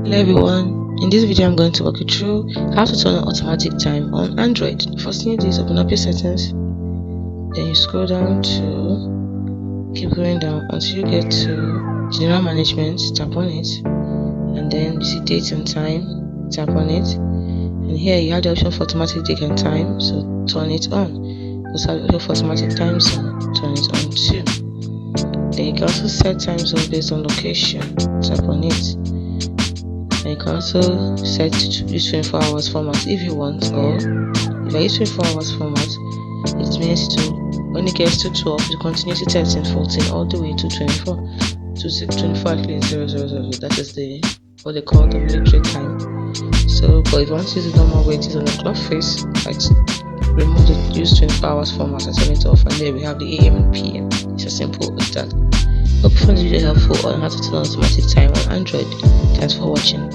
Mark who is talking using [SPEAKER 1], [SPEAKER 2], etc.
[SPEAKER 1] Hello everyone, in this video I'm going to walk you through how to turn on automatic time on Android. The first thing you do is open up your settings, then you scroll down to, keep going down until you get to general management, tap on it, and then you see date and time, tap on it, and here you have the option for automatic date and time, so turn it on. You also have the option for automatic time zone, turn it on too. Then you can also set time zone based on location, tap on it. And you can also set to use 24 hours format if you want, or if I use 24 hours format, it means to when it gets to 12 you continue to 13, 14 all the way to 24 to 24 at least 000. That is what they call the military time. So but if you want to use the normal way it is on the clock face, like remove the use 24 hours format and turn it off, and there we have the AM and PM. It's as simple as that. Hope you found this video helpful on how to turn on automatic time on Android. Thanks for watching.